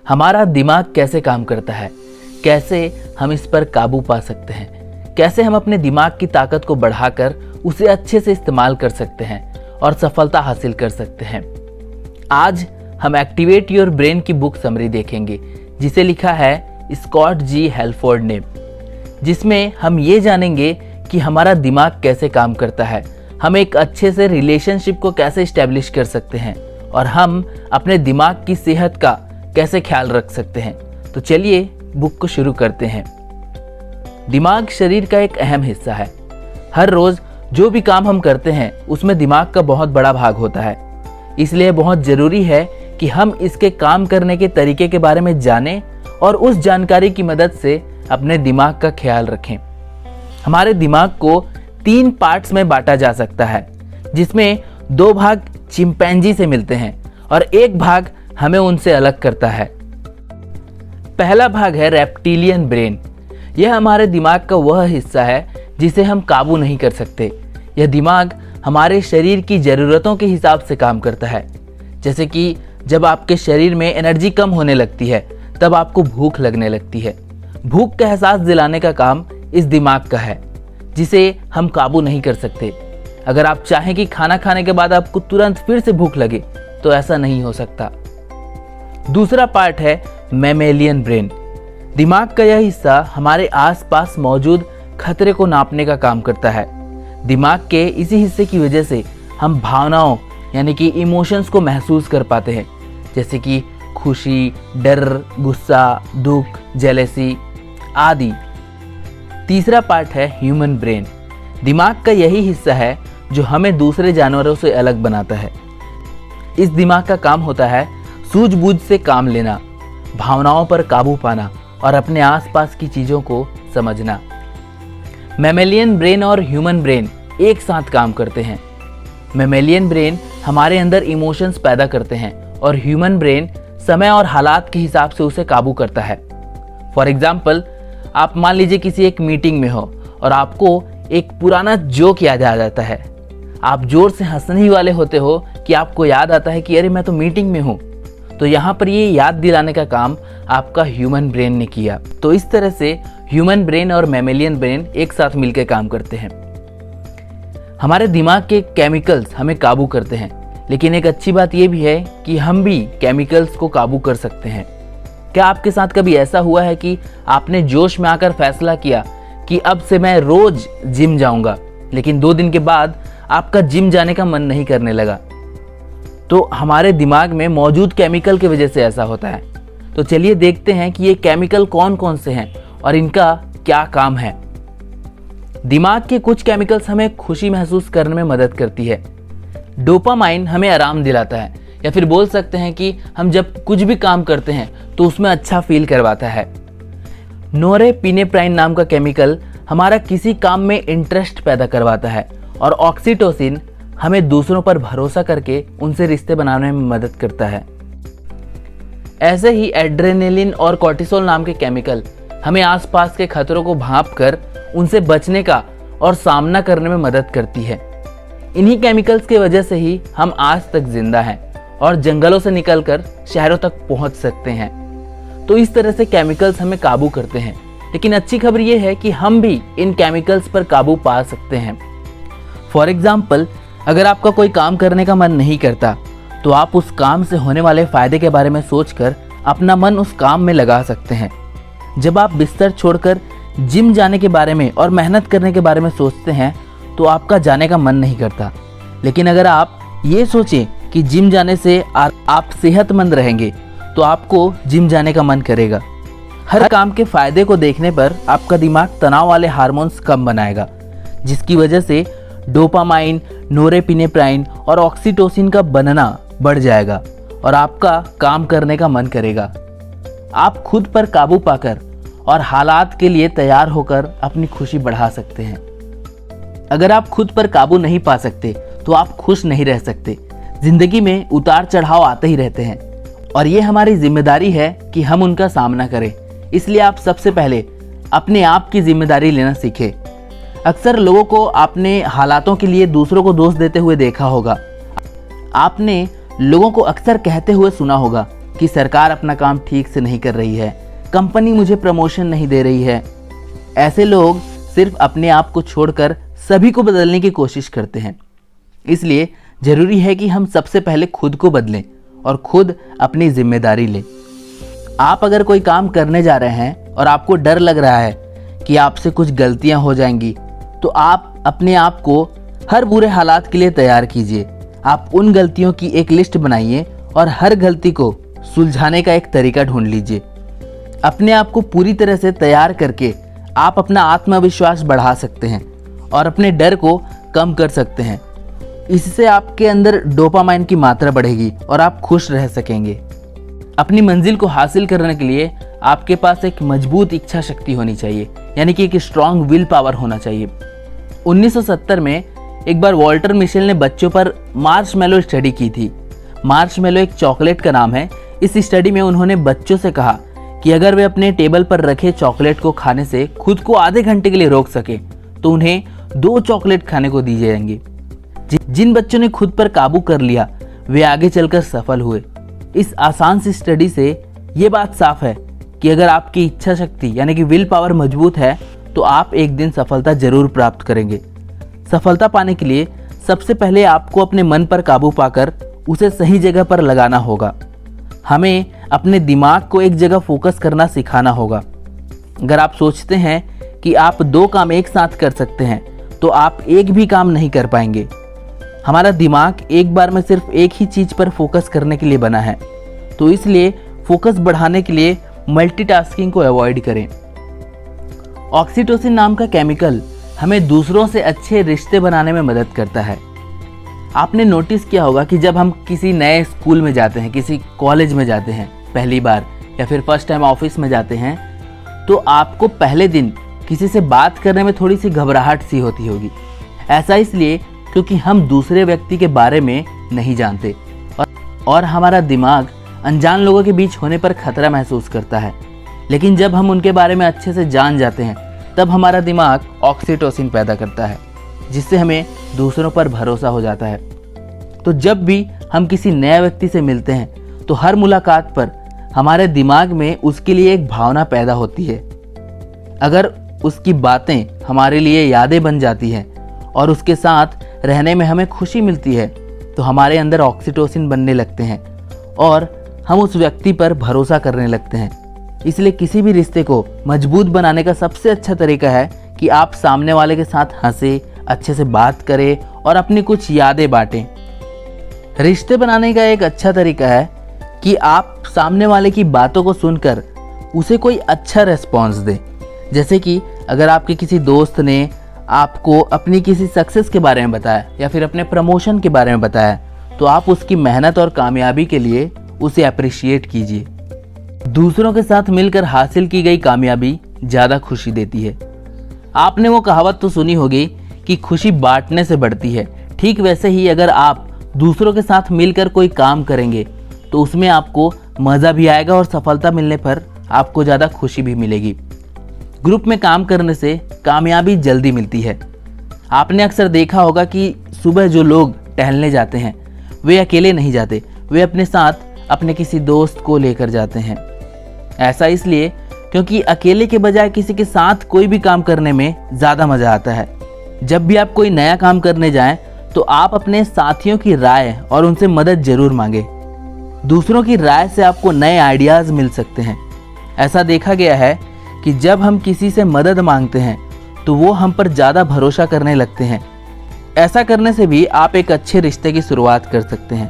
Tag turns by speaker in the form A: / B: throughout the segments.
A: हमारा दिमाग कैसे काम करता है, कैसे हम इस पर काबू पा सकते हैं, कैसे हम अपने दिमाग की ताकत को बढ़ाकर उसे अच्छे से इस्तेमाल कर सकते हैं और सफलता हासिल कर सकते हैं। आज हम एक्टिवेट योर ब्रेन की बुक समरी देखेंगे, जिसे लिखा है स्कॉट जी हेल्फोर्ड ने, जिसमें हम ये जानेंगे कि हमारा दिमाग कैसे काम करता है, हम एक अच्छे से रिलेशनशिप को कैसे इस्टेब्लिश कर सकते हैं और हम अपने दिमाग की सेहत का कैसे ख्याल रख सकते हैं। तो चलिए बुक को शुरू करते हैं। दिमाग शरीर का एक अहम हिस्सा है। हर रोज जो भी काम हम करते हैं उसमें दिमाग का बहुत बड़ा भाग होता है। इसलिए बहुत जरूरी है कि हम इसके काम करने के तरीके के बारे में जानें और उस जानकारी की मदद से अपने दिमाग का ख्याल रखें। हमारे दिमाग को 3 पार्ट्स में बांटा जा सकता है, जिसमें 2 भाग चिंपैंजी से मिलते हैं और 1 भाग हमें उनसे अलग करता है। पहला भाग है रेप्टिलियन ब्रेन। यह हमारे दिमाग का वह हिस्सा है जिसे हम काबू नहीं कर सकते। यह दिमाग हमारे शरीर की ज़रूरतों के हिसाब से काम करता है। जैसे कि जब आपके शरीर में एनर्जी कम होने लगती है तब आपको भूख लगने लगती है। भूख का एहसास दिलाने का काम इस दिमाग का है, जिसे हम काबू नहीं कर सकते। अगर आप चाहें कि खाना खाने के बाद आपको तुरंत फिर से भूख लगे तो ऐसा नहीं हो सकता। दूसरा पार्ट है मैमेलियन ब्रेन। दिमाग का यह हिस्सा हमारे आसपास मौजूद खतरे को नापने का काम करता है। दिमाग के इसी हिस्से की वजह से हम भावनाओं यानी कि इमोशंस को महसूस कर पाते हैं, जैसे कि खुशी, डर, गुस्सा, दुख, जेलेसी आदि। तीसरा पार्ट है ह्यूमन ब्रेन। दिमाग का यही हिस्सा है जो हमें दूसरे जानवरों से अलग बनाता है। इस दिमाग का काम होता है सूझबूझ से काम लेना, भावनाओं पर काबू पाना और अपने आसपास की चीज़ों को समझना। मैमेलियन ब्रेन और ह्यूमन ब्रेन एक साथ काम करते हैं। मैमेलियन ब्रेन हमारे अंदर इमोशंस पैदा करते हैं और ह्यूमन ब्रेन समय और हालात के हिसाब से उसे काबू करता है। फॉर एग्जाम्पल, आप मान लीजिए किसी एक मीटिंग में हो और आपको एक पुराना जोक याद आ जाता है। आप जोर से हंसने ही वाले होते हो कि आपको याद आता है कि अरे मैं तो मीटिंग में हूँ। तो यहाँ पर ये याद दिलाने का काम आपका ह्यूमन ब्रेन ने किया। तो इस तरह से ह्यूमन ब्रेन और मैमेलियन ब्रेन एक साथ मिलकर काम करते हैं। हमारे दिमाग के केमिकल्स हमें काबू करते हैं, लेकिन एक अच्छी बात यह भी है कि हम भी केमिकल्स को काबू कर सकते हैं। क्या आपके साथ कभी ऐसा हुआ है कि आपने जोश में आकर फैसला किया कि अब से मैं रोज जिम जाऊंगा, लेकिन 2 दिन के बाद आपका जिम जाने का मन नहीं करने लगा? तो हमारे दिमाग में मौजूद केमिकल की वजह से ऐसा होता है। तो चलिए देखते हैं कि ये केमिकल कौन कौन से हैं और इनका क्या काम है। दिमाग के कुछ केमिकल्स हमें खुशी महसूस करने में मदद करती है। डोपामाइन हमें आराम दिलाता है, या फिर बोल सकते हैं कि हम जब कुछ भी काम करते हैं तो उसमें अच्छा फील करवाता है। नोरेपिनेफ्राइन नाम का केमिकल हमारा किसी काम में इंटरेस्ट पैदा करवाता है और ऑक्सीटोसिन हमें दूसरों पर भरोसा करके उनसे रिश्ते बनाने में मदद करता है। ऐसे ही एड्रेनलिन और कॉर्टिसोल नाम के केमिकल हमें आसपास के खतरों को भांपकर उनसे बचने का और सामना करने में मदद करती है। इन्हीं केमिकल्स की वजह से ही हम आज तक जिंदा हैं और जंगलों से निकलकर शहरों तक पहुंच सकते हैं। तो इस तरह से केमिकल्स हमें काबू करते हैं, लेकिन अच्छी खबर यह है कि हम भी इन केमिकल्स पर काबू पा सकते हैं। फॉर एग्जाम्पल, अगर आपका कोई काम करने का मन नहीं करता तो आप उस काम से होने वाले फायदे के बारे में सोचकर अपना मन उस काम में लगा सकते हैं। जब आप बिस्तर छोड़कर जिम जाने के बारे में और मेहनत करने के बारे में सोचते हैं तो आपका जाने का मन नहीं करता, लेकिन अगर आप ये सोचें कि जिम जाने से आप सेहतमंद रहेंगे तो आपको जिम जाने का मन करेगा। हर काम के फायदे को देखने पर आपका दिमाग तनाव वाले हार्मोन्स कम बनाएगा, जिसकी वजह से डोपामाइन, नोरेपिनेफ्राइन और ऑक्सीटोसिन का बनना बढ़ जाएगा और आपका काम करने का मन करेगा। आप खुद पर काबू पाकर और हालात के लिए तैयार होकर अपनी खुशी बढ़ा सकते हैं। अगर आप खुद पर काबू नहीं पा सकते तो आप खुश नहीं रह सकते। जिंदगी में उतार चढ़ाव आते ही रहते हैं और ये हमारी जिम्मेदारी है कि हम उनका सामना करें। इसलिए आप सबसे पहले अपने आप की जिम्मेदारी लेना सीखें। अक्सर लोगों को आपने हालातों के लिए दूसरों को दोष देते हुए देखा होगा। आपने लोगों को अक्सर कहते हुए सुना होगा कि सरकार अपना काम ठीक से नहीं कर रही है, कंपनी मुझे प्रमोशन नहीं दे रही है। ऐसे लोग सिर्फ अपने आप को छोड़कर सभी को बदलने की कोशिश करते हैं। इसलिए जरूरी है कि हम सबसे पहले खुद को बदलें और खुद अपनी जिम्मेदारी लें। आप अगर कोई काम करने जा रहे हैं और आपको डर लग रहा है कि आपसे कुछ गलतियां हो जाएंगी, तो आप अपने आप को हर बुरे हालात के लिए तैयार कीजिए। आप उन गलतियों की एक लिस्ट बनाइए और हर गलती को सुलझाने का एक तरीका ढूंढ लीजिए। अपने आप को पूरी तरह से तैयार करके आप अपना आत्मविश्वास बढ़ा सकते हैं और अपने डर को कम कर सकते हैं। इससे आपके अंदर डोपामाइन की मात्रा बढ़ेगी और आप खुश रह सकेंगे। अपनी मंजिल को हासिल करने के लिए आपके पास एक मजबूत इच्छा शक्ति होनी चाहिए, यानी कि एक स्ट्रॉन्ग विल पावर होना चाहिए। 1970 में एक बार वॉल्टर मिशेल ने बच्चों पर मार्शमैलो स्टडी की थी। मार्शमैलो एक चॉकलेट का नाम है। इस स्टडी में उन्होंने बच्चों से कहा कि अगर वे अपने टेबल पर रखे चॉकलेट को खाने से खुद को आधे घंटे के लिए रोक सके तो उन्हें 2 चॉकलेट खाने को दिए जाएंगे। जिन बच्चों ने खुद पर काबू कर लिया वे आगे चलकर सफल हुए। इस आसान सी स्टडी से ये बात साफ है कि अगर आपकी इच्छा शक्ति यानी कि विल पावर मजबूत है तो आप एक दिन सफलता जरूर प्राप्त करेंगे। सफलता पाने के लिए सबसे पहले आपको अपने मन पर काबू पाकर उसे सही जगह पर लगाना होगा। हमें अपने दिमाग को एक जगह फोकस करना सिखाना होगा। अगर आप सोचते हैं कि आप 2 काम एक साथ कर सकते हैं तो आप एक भी काम नहीं कर पाएंगे। हमारा दिमाग एक बार में सिर्फ एक ही चीज पर फोकस करने के लिए बना है, तो इसलिए फोकस बढ़ाने के लिए मल्टीटास्किंग को अवॉइड करें। ऑक्सीटोसिन नाम का केमिकल हमें दूसरों से अच्छे रिश्ते बनाने में मदद करता है। आपने नोटिस किया होगा कि जब हम किसी नए स्कूल में जाते हैं, किसी कॉलेज में जाते हैं पहली बार, या फिर फर्स्ट टाइम ऑफिस में जाते हैं, तो आपको पहले दिन किसी से बात करने में थोड़ी सी घबराहट सी होती होगी। ऐसा इसलिए क्योंकि हम दूसरे व्यक्ति के बारे में नहीं जानते और हमारा दिमाग अनजान लोगों के बीच होने पर खतरा महसूस करता है। लेकिन जब हम उनके बारे में अच्छे से जान जाते हैं तब हमारा दिमाग ऑक्सीटोसिन पैदा करता है, जिससे हमें दूसरों पर भरोसा हो जाता है। तो जब भी हम किसी नए व्यक्ति से मिलते हैं तो हर मुलाकात पर हमारे दिमाग में उसके लिए एक भावना पैदा होती है। अगर उसकी बातें हमारे लिए यादें बन जाती हैं और उसके साथ रहने में हमें खुशी मिलती है तो हमारे अंदर ऑक्सीटोसिन बनने लगते हैं और हम उस व्यक्ति पर भरोसा करने लगते हैं। इसलिए किसी भी रिश्ते को मजबूत बनाने का सबसे अच्छा तरीका है कि आप सामने वाले के साथ हंसें, अच्छे से बात करें और अपनी कुछ यादें बांटें। रिश्ते बनाने का एक अच्छा तरीका है कि आप सामने वाले की बातों को सुनकर उसे कोई अच्छा रिस्पॉन्स दें। जैसे कि अगर आपके किसी दोस्त ने आपको अपनी किसी सक्सेस के बारे में बताया या फिर अपने प्रमोशन के बारे में बताया, तो आप उसकी मेहनत और कामयाबी के लिए उसे अप्रिशिएट कीजिए। दूसरों के साथ मिलकर हासिल की गई कामयाबी ज़्यादा खुशी देती है। आपने वो कहावत तो सुनी होगी कि खुशी बांटने से बढ़ती है। ठीक वैसे ही अगर आप दूसरों के साथ मिलकर कोई काम करेंगे तो उसमें आपको मज़ा भी आएगा और सफलता मिलने पर आपको ज़्यादा खुशी भी मिलेगी। ग्रुप में काम करने से कामयाबी जल्दी मिलती है। आपने अक्सर देखा होगा कि सुबह जो लोग टहलने जाते हैं वे अकेले नहीं जाते, वे अपने साथ अपने किसी दोस्त को लेकर जाते हैं। ऐसा इसलिए क्योंकि अकेले के बजाय किसी के साथ कोई भी काम करने में ज़्यादा मज़ा आता है। जब भी आप कोई नया काम करने जाएं तो आप अपने साथियों की राय और उनसे मदद जरूर मांगें। दूसरों की राय से आपको नए आइडियाज़ मिल सकते हैं। ऐसा देखा गया है कि जब हम किसी से मदद मांगते हैं तो वो हम पर ज़्यादा भरोसा करने लगते हैं। ऐसा करने से भी आप एक अच्छे रिश्ते की शुरुआत कर सकते हैं।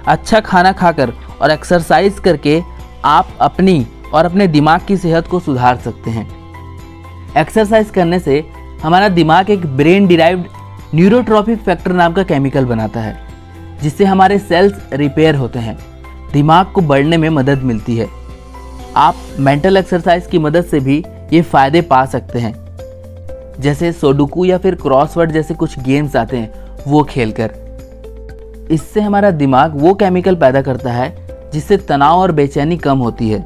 A: अच्छा खाना खाकर और एक्सरसाइज करके आप अपनी और अपने दिमाग की सेहत को सुधार सकते हैं। एक्सरसाइज करने से हमारा दिमाग एक ब्रेन डिराइव्ड न्यूरोट्रॉपिक फैक्टर नाम का केमिकल बनाता है, जिससे हमारे सेल्स रिपेयर होते हैं, दिमाग को बढ़ने में मदद मिलती है। आप मेंटल एक्सरसाइज की मदद से भी ये फ़ायदे पा सकते हैं, जैसे सोडुकू या फिर क्रॉसवर्ड जैसे कुछ गेम्स आते हैं वो खेलकर। इससे हमारा दिमाग वो केमिकल पैदा करता है जिससे तनाव और बेचैनी कम होती है।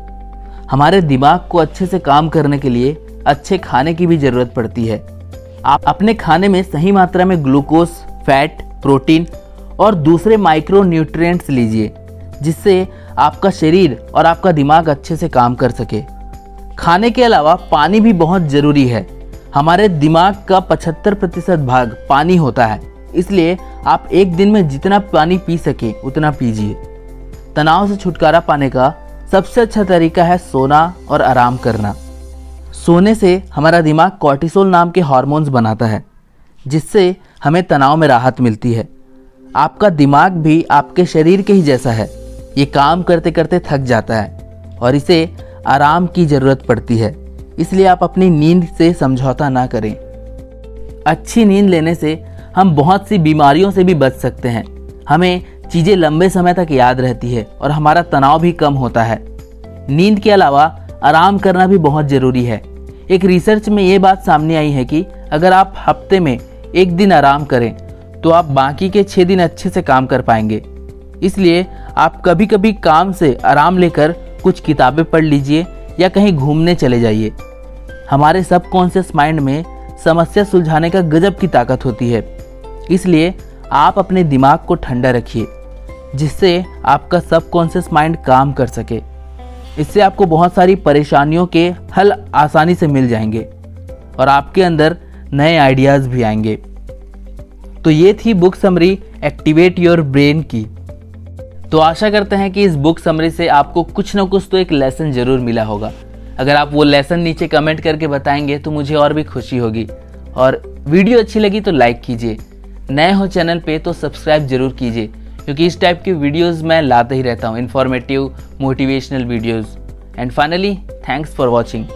A: हमारे दिमाग को अच्छे से काम करने के लिए अच्छे खाने की भी ज़रूरत पड़ती है। आप अपने खाने में सही मात्रा में ग्लूकोज, फैट, प्रोटीन और दूसरे माइक्रो न्यूट्रिएंट्स लीजिए, जिससे आपका शरीर और आपका दिमाग अच्छे से काम कर सके। खाने के अलावा पानी भी बहुत ज़रूरी है। हमारे दिमाग का 75% भाग पानी होता है, इसलिए आप एक दिन में जितना पानी पी सके उतना पीजिए। तनाव से छुटकारा पाने का सबसे अच्छा तरीका है सोना और आराम करना। सोने से हमारा दिमाग कॉर्टिसोल नाम के हार्मोन्स बनाता है, जिससे हमें तनाव में राहत मिलती है। आपका दिमाग भी आपके शरीर के ही जैसा है, ये काम करते करते थक जाता है और इसे आराम की ज़रूरत पड़ती है, इसलिए आप अपनी नींद से समझौता ना करें। अच्छी नींद लेने से हम बहुत सी बीमारियों से भी बच सकते हैं। हमें चीज़ें लंबे समय तक याद रहती है और हमारा तनाव भी कम होता है। नींद के अलावा आराम करना भी बहुत ज़रूरी है। एक रिसर्च में ये बात सामने आई है कि अगर आप हफ्ते में एक दिन आराम करें तो आप बाकी के 6 दिन अच्छे से काम कर पाएंगे। इसलिए आप कभी कभी काम से आराम लेकर कुछ किताबें पढ़ लीजिए या कहीं घूमने चले जाइए। हमारे सबकॉन्शियस माइंड में समस्या सुलझाने का गजब की ताकत होती है, इसलिए आप अपने दिमाग को ठंडा रखिए, जिससे आपका सबकॉन्शियस माइंड काम कर सके। इससे आपको बहुत सारी परेशानियों के हल आसानी से मिल जाएंगे और आपके अंदर नए आइडियाज़ भी आएंगे। तो ये थी book summary activate your brain की। तो आशा करते हैं कि इस बुक समरी से आपको कुछ ना कुछ तो एक लेसन ज़रूर मिला होगा। अगर आप वो लेसन नीचे कमेंट करके बताएंगे तो मुझे और भी खुशी होगी। और वीडियो अच्छी लगी तो लाइक कीजिए, नए हो चैनल पे तो सब्सक्राइब जरूर कीजिए, क्योंकि इस टाइप की वीडियोस मैं लाता ही रहता हूँ, informative motivational videos. And finally thanks for watching.